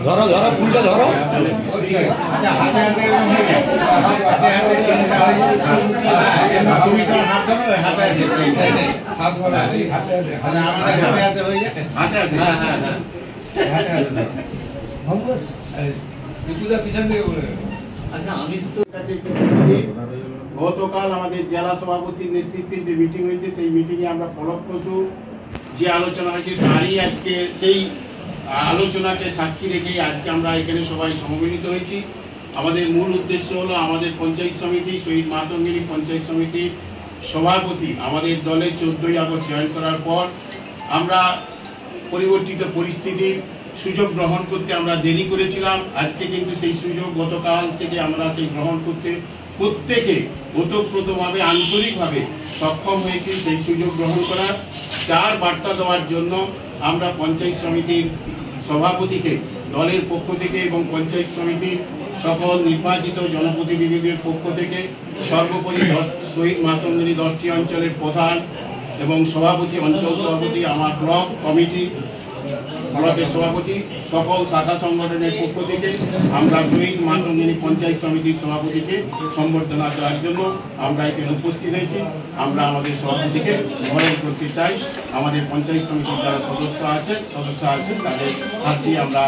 ধরো ধরো ফুলটা ধরো। গতকাল আমাদের জেলা সভাপতির নেতৃত্বে যে মিটিং হয়েছে সেই মিটিংয়ে আমরা ফলপ্রসূ যে আলোচনা হয়েছে তারই আজকে সেই আলোচনাকে সাক্ষী রেখে আজকে আমরা এখানে সবাই সমবেত হয়েছি। আমাদের মূল উদ্দেশ্য হলো আমাদের পঞ্চায়েত সমিতি শহীদ মাতঙ্গিনী পঞ্চায়েত সমিতির সভাপতি আমাদের দলে 14ই আগস্ট জয়েন করার পর আমরা পরিবর্তিত পরিস্থিতির সুযোগ গ্রহণ করতে আমরা দেরি করেছিলাম। আজকে কিন্তু সেই সুযোগ গতকাল থেকে আমরা সেই গ্রহণ করতে প্রত্যেকে ওতপ্রোতভাবে আন্তরিকভাবে সক্ষম হয়েছি সেই সুযোগ গ্রহণ করার। তার বার্তা দেওয়ার জন্য আমরা পঞ্চায়েত সমিতির সভাপতিকে দলের পক্ষ থেকে এবং পঞ্চায়েত সমিতির সকল নির্বাচিত জনপ্রতিনিধিদের পক্ষ থেকে সর্বোপরি শহীদ মাতঙ্গিনী 10টি অঞ্চলের প্রধান এবং সভাপতি অঞ্চল সভাপতি আমার ব্লক কমিটি ব্লকের সভাপতি সকল শাখা সংগঠনের পক্ষ থেকে আমরা শহীদ মাতঙ্গিনী পঞ্চায়েত সমিতির সভাপতিকে সম্বর্ধনা দেওয়ার জন্য আমরা এখানে উপস্থিত হয়েছি। আমরা আমাদের সভাপতিকে বরণ করতে চাই। আমাদের পঞ্চায়েত সমিতির যারা সদস্য আছেন তাদের হাত দিয়ে আমরা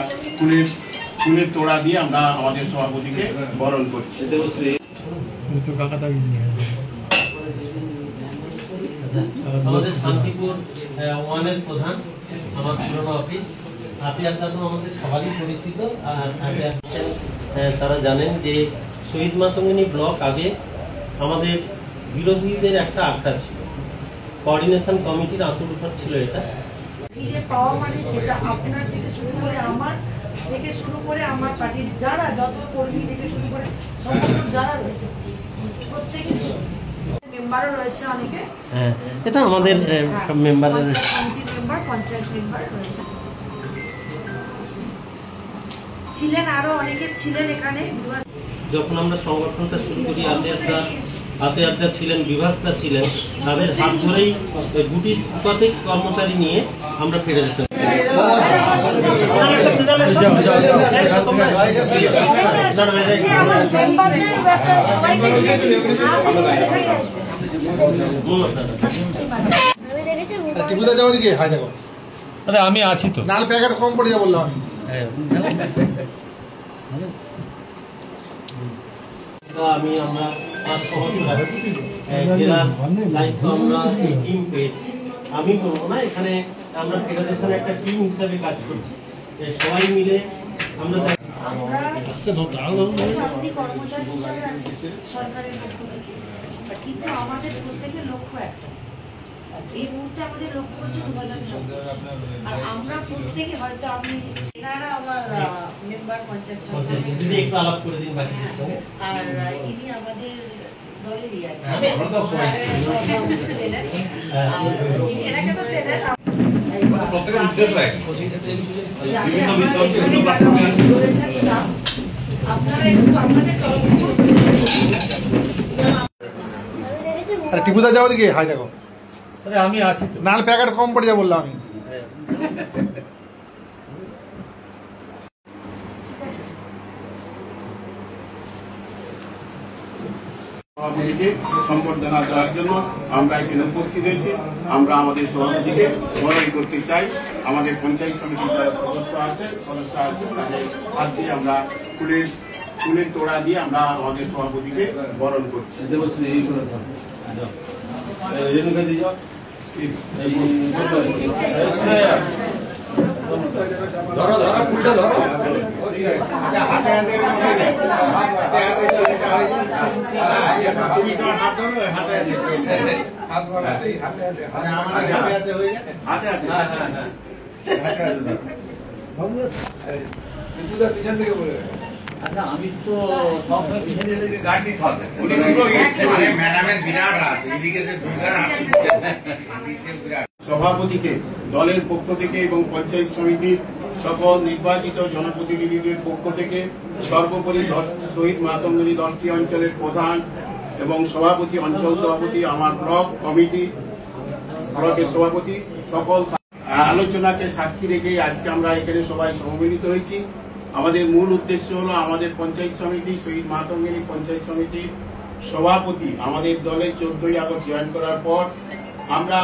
ফুলের তোড়া দিয়ে আমরা আমাদের সভাপতিকে বরণ করছি। আমাদের শান্তিপুর ওয়ানের প্রধান আমার পুরনো অফিস হাতিয়ারদা তো আমাদের সবারই পরিচিত। আর তারা জানেন যে শহীদ মাতঙ্গিনী ব্লক আগে আমাদের বিরোধীদের একটা আখড়া ছিল, কোঅর্ডিনেশন কমিটির আত্মরূপর ছিল এটা। ফিরে পাওয়া মানে সেটা আপনার থেকে শুরু করে আমার পার্টির যারা যত কর্মী থেকে শুরু করে সমস্ত যারা রয়েছে প্রত্যেকের মেম্বারও রয়েছে অনেকে। হ্যাঁ, এটা আমাদের মেম্বারের পঞ্চায়েত মেম্বার রয়েছে, ছিলেন আরো অনেকে ছিলেন এখানে। যখন আমরা সংগঠনটা শুরু করি হাতিয়ারদা ছিলেন, বিভাসদা ছিলেন, তাদের হাত ধরেই গুটি কতক কর্মচারী নিয়ে আমরা ফেডারেশন আমি আছি তো, নাল প্যাকেট কম পড়ে যা বললাম আমি। আমরা জেলার দায়িত্ব আমরা এই টিম পেয়েছি। আমি বলবো না, এখানে আমরা ফেডারেশনের একটা টিম হিসাবে কাজ করছি, সবাই মিলে আমরা আপনি কর্মচারী হিসাবে আছেন সরকারের পক্ষ থেকে, কিন্তু আমাদের প্রত্যেকের লক্ষ্য একটা, এই মুহূর্তে আমাদের লক্ষ্য হচ্ছে 2026। আর আমরা প্রত্যেকে হয়তো আমি এনারা আমার মেম্বার পঞ্চায়েত সমিতি একটু আলাপ করে দিন বাকি, আর ইনি আমাদের দলেরই এনাকে তো চেনেন। টিপুদা যাও দিকে হাই দেখো, আমি আছি তো, নাল প্যাকেট কম পড়ে যা বললাম আমি। সভাপতিকে সম্বর্ধনা দেওয়ার জন্য আমরা এখানে উপস্থিত হয়েছি। আমরা আমাদের সভাপতিকে বরণ করতে চাই। আমাদের পঞ্চায়েত সমিতির যারা সদস্য আছেন তাদের হাত দিয়ে আমরা ফুলের তোড়া দিয়ে আমরা আমাদের সভাপতিকে বরণ করছি। ধরো ধরো ফুলটা ধরো। আচ্ছা, আমি তো সবসময় পিছনে গাড়ি দিতে হবে। ম্যাডামের বিরাট হাত, সভাপতিকে দলের পক্ষ থেকে এবং পঞ্চায়েত সমিতির সকল নির্বাচিত জনপ্রতিনিধিদের পক্ষ থেকে সর্বোপরি শহীদ মাতঙ্গিনী 10টি অঞ্চলের প্রধান এবং সভাপতি অঞ্চল সভাপতি আমার ব্লক কমিটি ব্লকের সভাপতি, সকল আলোচনাকে সাক্ষী রেখে আজকে আমরা এখানে সবাই সমবেত হয়েছি। আমাদের মূল উদ্দেশ্য হলো আমাদের পঞ্চায়েত সমিতি, শহীদ মাতঙ্গিনী পঞ্চায়েত সমিতির সভাপতি আমাদের দলে 14ই আগস্ট জয়েন করার পর আমরা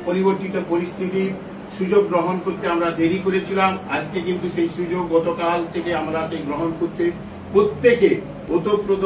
পরিবর্তিত পরিস্থিতির সুযোগ গ্রহণ করতে আমরা দেরি করেছিলাম। আজকে কিন্তু সেই সুযোগ গতকাল থেকে আমরা সেই গ্রহণ করতে প্রত্যেকে ওতপ্রোত